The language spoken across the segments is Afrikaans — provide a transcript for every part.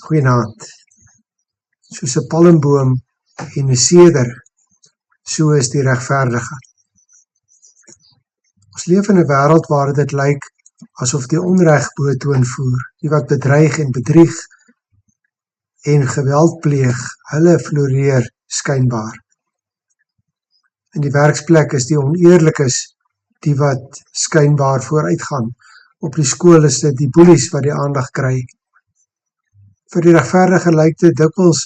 Goeienaand. Soos 'n palmboom en 'n seder, so is die regverdige. Ons leef in 'n wêreld waar dit lyk asof die onreg boetoon voer, die wat bedreig en bedrieg en geweld pleeg, hulle floreer skynbaar. In die werksplek is die oneerlikes die wat skynbaar vooruitgaan. Op die skool is dit die boelies wat die aandag kry. Vir die regverdige lyk dit dikwels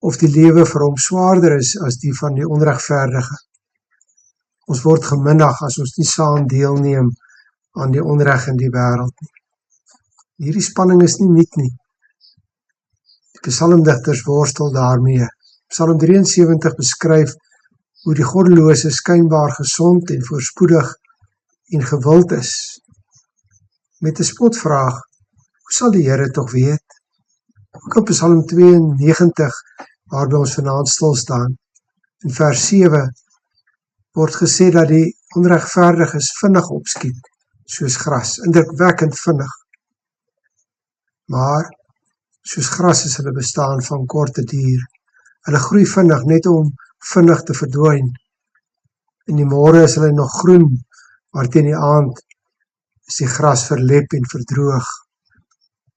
of die lewe vir hom swaarder is as die van die onregverdige. Ons word geminnig as ons nie saam deelneem aan die onreg in die wêreld nie. Hierdie spanning is nie nuut nie. Die psalmdigters worstel daarmee. Psalm 73 beskryf hoe die goddelose skynbaar gesond en voorspoedig en gewild is. Met 'n spotvraag, hoe sal die Here tog weet? Ook in Psalm 92, waarby ons vanaand stil staan, in vers 7, word gesê dat die onregverdiges vinnig opskiet, soos gras, indrukwekkend vinnig. Maar, soos gras is hulle bestaan van korte duur. Hulle groei vinnig, net om vinnig te verdwyn. In die môre is hulle nog groen, maar teen die aand is die gras verlep en verdroog.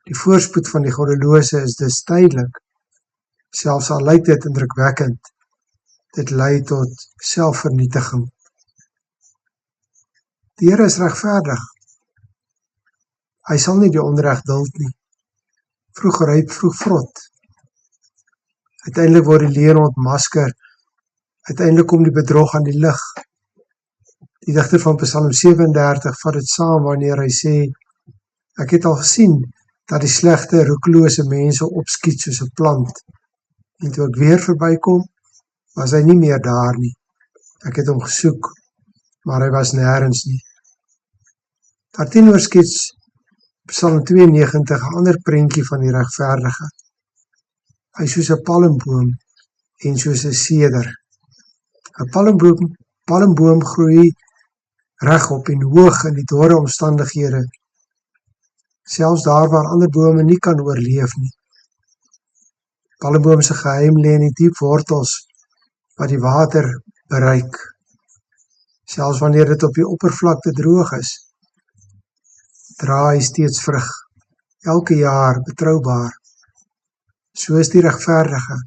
Die voorspoed van die goddelose is dus tydelik, selfs al lyk dit indrukwekkend. Dit lei tot selfvernietiging. Die Here is regverdig. Hy sal nie die onreg duld nie. Vroeg ryp, vroeg vrot. Uiteindelik word die leuen ontmasker. Uiteindelik kom die bedrog aan die lig. Die digter van Psalm 37 vat dit saam wanneer hy sê, ek het al gesien dat die slegte, roekelose mense opskiet soos 'n plant. En toe ek weer verbykom, was hy nie meer daar nie. Ek het hom gesoek, maar hy was nêrens nie. Daarteenoor skets Psalm 92 'n ander prentjie van die regverdige. Hy is soos 'n palmboom en soos 'n seder. 'n palmboom groei regop en hoog in die dorre omstandighede, selfs daar waar ander bome nie kan oorleef nie. Palmboom se geheim lê in die diep wortels wat die water bereik, selfs wanneer dit op die oppervlakte droog is, dra hy steeds vrug, elke jaar betroubaar. So is die regverdige,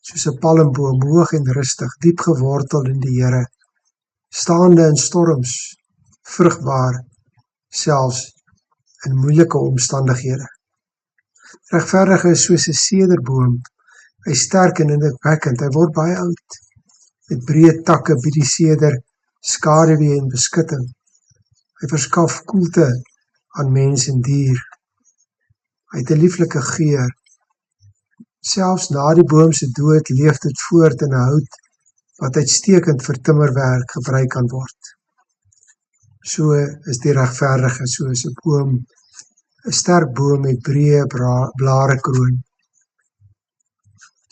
soos 'n palmboom, hoog en rustig, diep gewortel in die Here, staande in storms, vrugbaar, selfs in moeilike omstandighede. Regverdige is soos 'n sederboom, hy is sterk en indrukwekkend, hy word baie oud. Met breë takke bied die seder skaduwee en beskutting. Hy verskaf koelte aan mens en dier. Hy het 'n lieflike geur. Selfs na die boom se dood leef dit voort in 'n hout wat uitstekend vir timmerwerk gebruik kan word. So is die regverdige soos 'n boom, 'n sterk boom met breë blarekroon.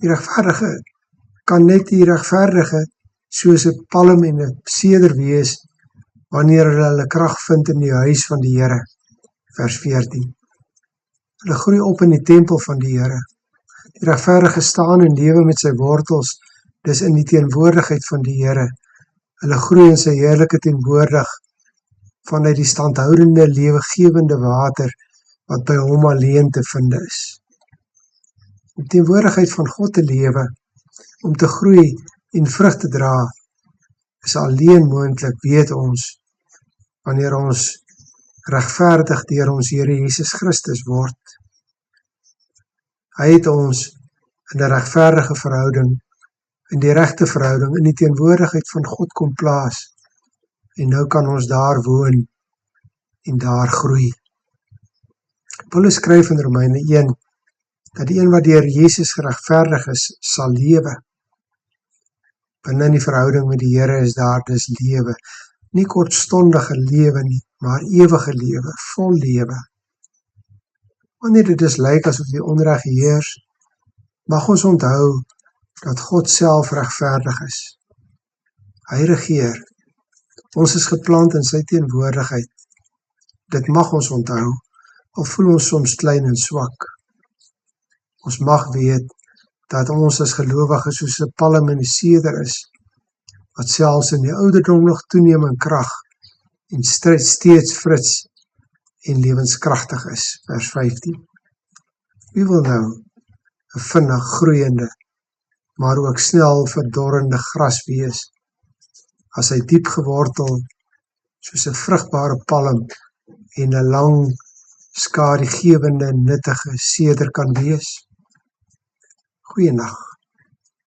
Die regverdige kan net die regverdige soos 'n palm en 'n seder wees wanneer hulle krag vind in die huis van die Here. Vers 14. Hulle groei op in die tempel van die Here. Die regverdige staan en lewe met sy wortels, dis in die teenwoordigheid van die Here. Hulle groei in sy heerlike teenwoordig vanuit die standhoudende, lewegewende water wat by hom alleen te vind is. Om teenwoordigheid van God te lewe, om te groei en vrug te dra, is alleen moontlik, weet ons, wanneer ons regverdig deur ons Here Jesus Christus word. Hy het ons in 'n regverdige verhouding, in die regte verhouding, in die teenwoordigheid van God kom plaas, en nou kan ons daar woon en daar groei. Paulus skryf in Romeine 1, dat die een wat deur Jesus geregverdig is, sal lewe. Binne in die verhouding met die Here is daar dus lewe, nie kortstondige lewe nie, maar ewige lewe, vol lewe. Wanneer dit dus lyk asof die onreg heers, mag ons onthou dat God self regverdig is. Hy regeer. Ons is geplant in sy teenwoordigheid. Dit mag ons onthou, al voel ons soms klein en swak. Ons mag weet dat ons as gelowiges soos 'n palm en 'n seder is, wat selfs in die ouderdom nog toeneem in krag en steeds frits en lewenskragtig is. Vers 15. Wie wil nou 'n vinnig groeiende, maar ook snel verdorrende gras wees, as hy diep gewortel soos 'n vrugbare palm en 'n lang, skadugewende, nuttige seder kan wees? Goeienaand.